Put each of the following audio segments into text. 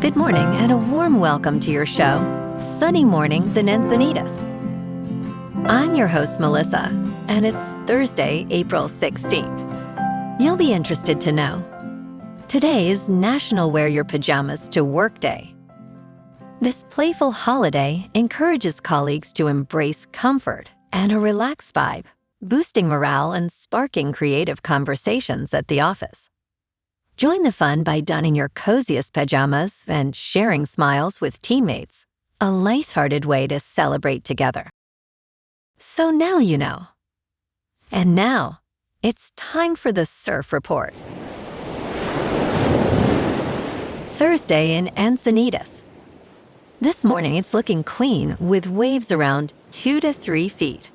Good morning and a warm welcome to your show, Sunny Mornings in Encinitas. I'm your host, Melissa, and it's Thursday, April 16th. You'll be interested to know, today is National Wear Your Pajamas to Work Day. This playful holiday encourages colleagues to embrace comfort and a relaxed vibe, boosting morale and sparking creative conversations at the office. Join the fun by donning your coziest pajamas and sharing smiles with teammates, a lighthearted way to celebrate together. So now you know. And now, it's time for the Surf Report. Thursday in Encinitas. This morning it's looking clean with waves around 2 to 3 feet.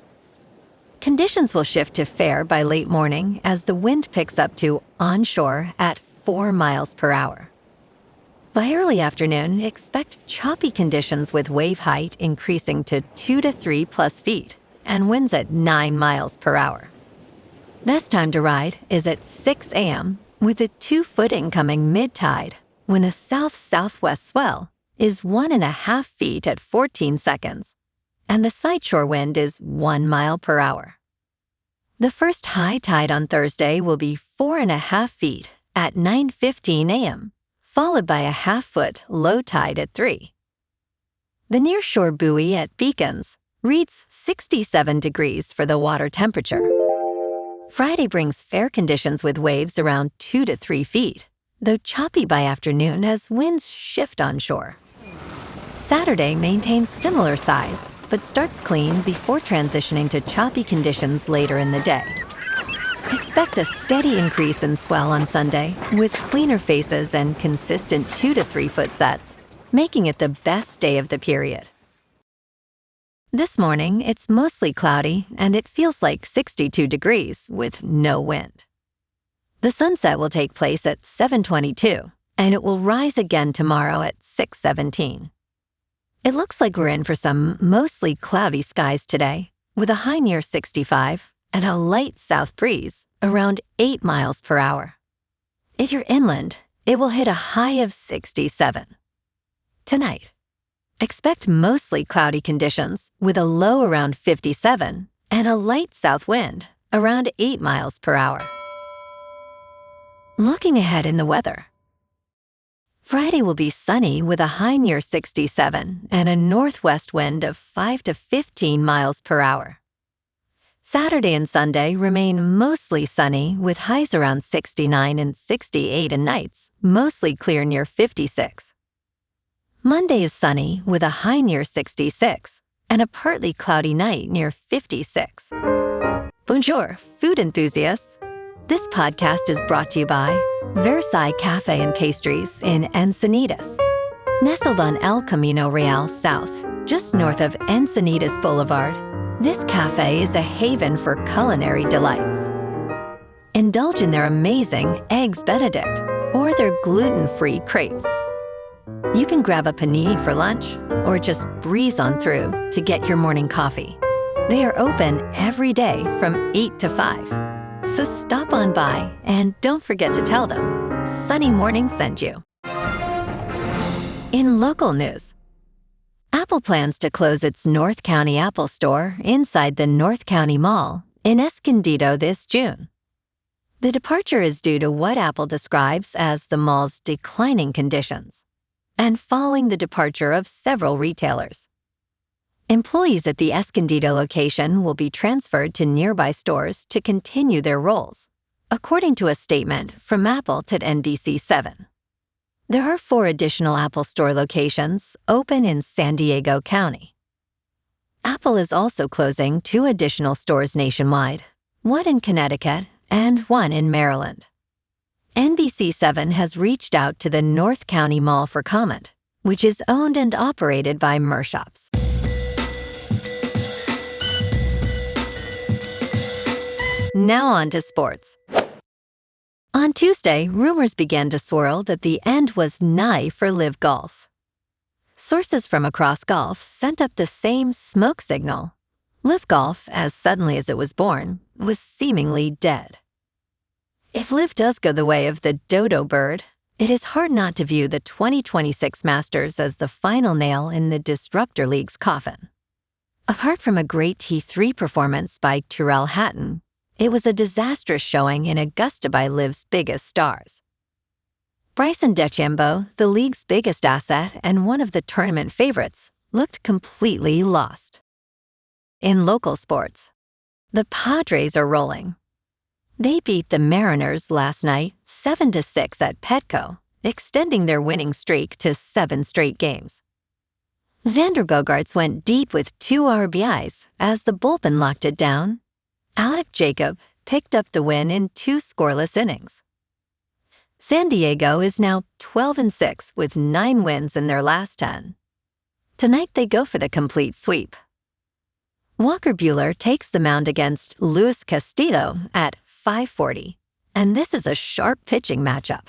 Conditions will shift to fair by late morning as the wind picks up to onshore at 4 miles per hour. By early afternoon, expect choppy conditions with wave height increasing to 2 to 3 plus feet and winds at 9 miles per hour. Best time to ride is at 6 a.m. with a 2-foot incoming mid-tide when a south-southwest swell is 1.5 feet at 14 seconds and the sideshore wind is 1 mile per hour. The first high tide on Thursday will be 4.5 feet at 9:15 a.m., followed by a 1/2 foot low tide at 3. The nearshore buoy at Beacons reads 67 degrees for the water temperature. Friday brings fair conditions with waves around 2 to 3 feet, though choppy by afternoon as winds shift onshore. Saturday maintains similar size, but starts clean before transitioning to choppy conditions later in the day. Expect a steady increase in swell on Sunday with cleaner faces and consistent 2 to 3 foot sets, making it the best day of the period. This morning, it's mostly cloudy and it feels like 62 degrees with no wind. The sunset will take place at 7:22 and it will rise again tomorrow at 6:17. It looks like we're in for some mostly cloudy skies today with a high near 65 and a light south breeze around 8 miles per hour. If you're inland, it will hit a high of 67. Tonight, expect mostly cloudy conditions with a low around 57 and a light south wind around 8 miles per hour. Looking ahead in the weather. Friday will be sunny with a high near 67 and a northwest wind of 5 to 15 miles per hour. Saturday and Sunday remain mostly sunny with highs around 69 and 68 and nights mostly clear near 56. Monday is sunny with a high near 66 and a partly cloudy night near 56. Bonjour, food enthusiasts. This podcast is brought to you by Versailles Cafe and Pastries in Encinitas. Nestled on El Camino Real South, just north of Encinitas Boulevard, this cafe is a haven for culinary delights. Indulge in their amazing Eggs Benedict or their gluten-free crepes. You can grab a panini for lunch or just breeze on through to get your morning coffee. They are open every day from 8 to 5. So stop on by and don't forget to tell them Sunny Morning sent you. In local news, Apple plans to close its North County Apple store inside the North County Mall in Escondido this June. The departure is due to what Apple describes as the mall's declining conditions and following the departure of several retailers. Employees at the Escondido location will be transferred to nearby stores to continue their roles, according to a statement from Apple to NBC7. There are 4 additional Apple store locations open in San Diego County. Apple is also closing 2 additional stores nationwide, 1 in Connecticut and 1 in Maryland. NBC7 has reached out to the North County Mall for comment, which is owned and operated by Mershops. Now on to sports. On Tuesday, rumors began to swirl that the end was nigh for LIV Golf. Sources from across golf sent up the same smoke signal. LIV Golf, as suddenly as it was born, was seemingly dead. If LIV does go the way of the dodo bird, it is hard not to view the 2026 Masters as the final nail in the Disruptor League's coffin. Apart from a great T3 performance by Tyrrell Hatton, it was a disastrous showing in Augusta by LIV's biggest stars. Bryson DeChambeau, the league's biggest asset and one of the tournament favorites, looked completely lost. In local sports, the Padres are rolling. They beat the Mariners last night 7-6 at Petco, extending their winning streak to 7 straight games. Xander Bogaerts went deep with 2 RBIs as the bullpen locked it down. Alec Jacob picked up the win in 2 scoreless innings. San Diego is now 12-6 with 9 wins in their last 10. Tonight they go for the complete sweep. Walker Buehler takes the mound against Luis Castillo at 5:40, and this is a sharp pitching matchup.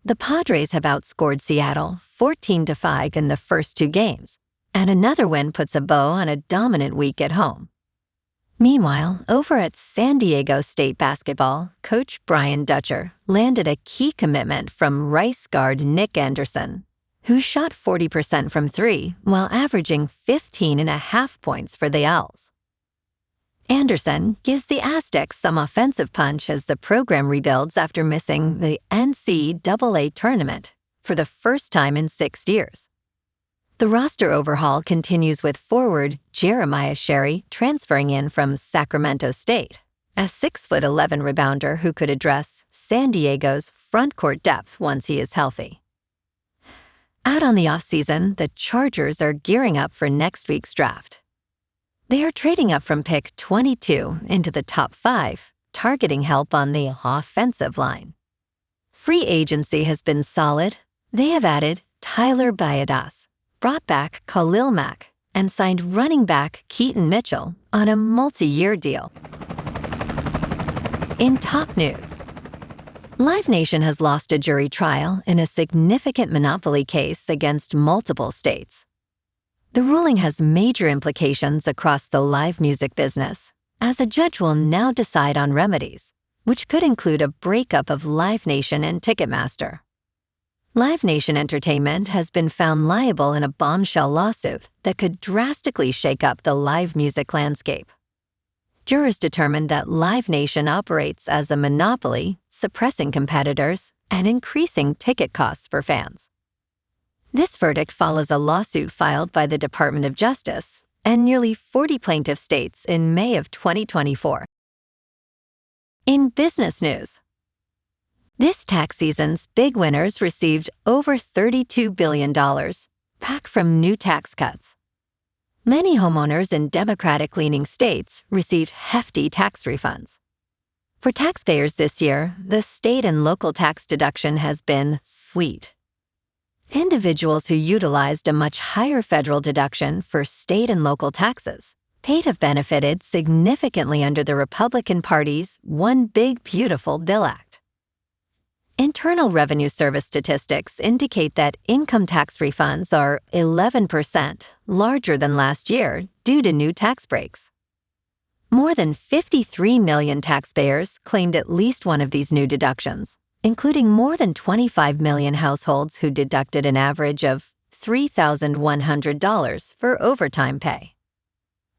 The Padres have outscored Seattle 14-5 in the first 2 games, and another win puts a bow on a dominant week at home. Meanwhile, over at San Diego State basketball, Coach Brian Dutcher landed a key commitment from Rice guard Nick Anderson, who shot 40% from 3 while averaging 15.5 points for the Owls. Anderson gives the Aztecs some offensive punch as the program rebuilds after missing the NCAA tournament for the first time in 6 years. The roster overhaul continues with forward Jeremiah Sherry transferring in from Sacramento State, a 6'11" rebounder who could address San Diego's front court depth once he is healthy. Out on the offseason, the Chargers are gearing up for next week's draft. They are trading up from pick 22 into the top 5, targeting help on the offensive line. Free agency has been solid. They have added Tyler Biadasz, brought back Khalil Mack, and signed running back Keaton Mitchell on a multi-year deal. In top news, Live Nation has lost a jury trial in a significant monopoly case against multiple states. The ruling has major implications across the live music business, as a judge will now decide on remedies, which could include a breakup of Live Nation and Ticketmaster. Live Nation Entertainment has been found liable in a bombshell lawsuit that could drastically shake up the live music landscape. Jurors determined that Live Nation operates as a monopoly, suppressing competitors and increasing ticket costs for fans. This verdict follows a lawsuit filed by the Department of Justice and nearly 40 plaintiff states in May of 2024. In business news, this tax season's big winners received over $32 billion back from new tax cuts. Many homeowners in Democratic-leaning states received hefty tax refunds. For taxpayers this year, the state and local tax deduction has been sweet. Individuals who utilized a much higher federal deduction for state and local taxes paid have benefited significantly under the Republican Party's One Big Beautiful Bill Act. Internal Revenue Service statistics indicate that income tax refunds are 11% larger than last year due to new tax breaks. More than 53 million taxpayers claimed at least one of these new deductions, including more than 25 million households who deducted an average of $3,100 for overtime pay.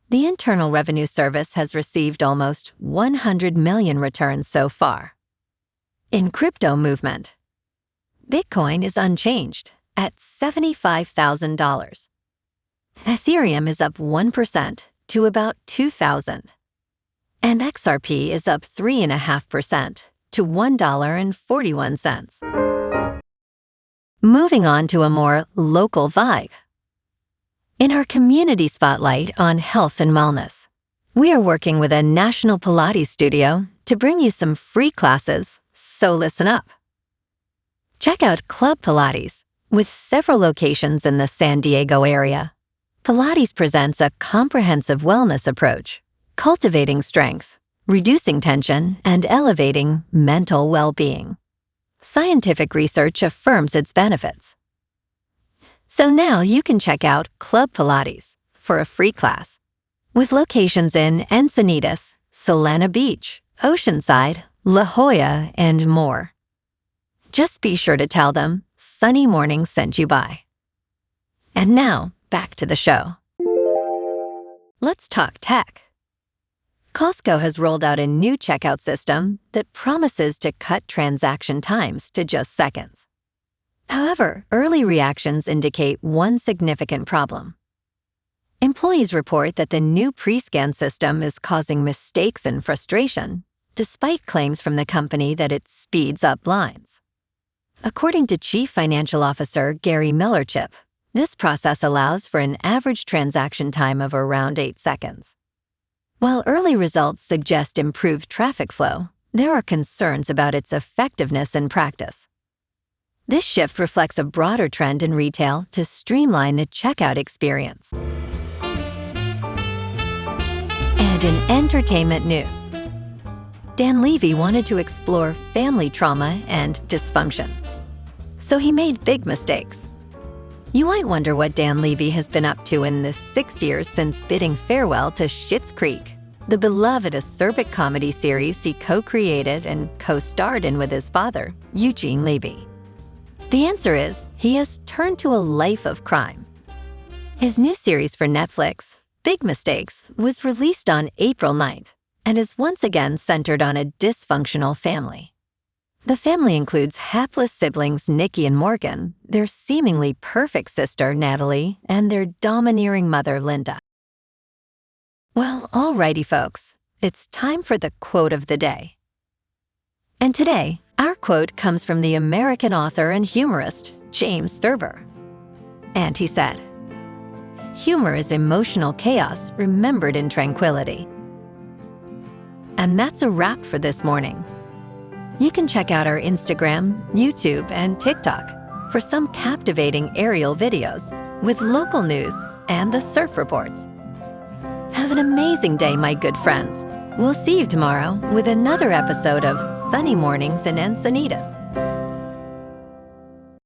The Internal Revenue Service has received almost 100 million returns so far. In crypto movement, Bitcoin is unchanged at $75,000. Ethereum is up 1% to about 2,000. And XRP is up 3.5% to $1.41. Moving on to a more local vibe. In our community spotlight on health and wellness, we are working with a national Pilates studio to bring you some free classes, so listen up. Check out Club Pilates, with several locations in the San Diego area. Pilates presents a comprehensive wellness approach, cultivating strength, reducing tension, and elevating mental well-being. Scientific research affirms its benefits. So now you can check out Club Pilates for a free class, with locations in Encinitas, Solana Beach, Oceanside, La Jolla, and more. Just be sure to tell them Sunny Morning sent you by. And now, back to the show. Let's talk tech. Costco has rolled out a new checkout system that promises to cut transaction times to just seconds. However, early reactions indicate one significant problem. Employees report that the new pre-scan system is causing mistakes and frustration, despite claims from the company that it speeds up lines. According to Chief Financial Officer Gary Millerchip, this process allows for an average transaction time of around 8 seconds. While early results suggest improved traffic flow, there are concerns about its effectiveness in practice. This shift reflects a broader trend in retail to streamline the checkout experience. And in entertainment news, Dan Levy wanted to explore family trauma and dysfunction. So he made big mistakes. You might wonder what Dan Levy has been up to in the 6 years since bidding farewell to Schitt's Creek, the beloved acerbic comedy series he co-created and co-starred in with his father, Eugene Levy. The answer is he has turned to a life of crime. His new series for Netflix, Big Mistakes, was released on April 9th and is once again centered on a dysfunctional family. The family includes hapless siblings Nikki and Morgan, their seemingly perfect sister Natalie, and their domineering mother Linda. Well, alrighty folks, it's time for the quote of the day. And today, our quote comes from the American author and humorist James Thurber. And he said, "Humor is emotional chaos remembered in tranquility." And that's a wrap for this morning. You can check out our Instagram, YouTube, and TikTok for some captivating aerial videos with local news and the surf reports. Have an amazing day, my good friends. We'll see you tomorrow with another episode of Sunny Mornings in Encinitas.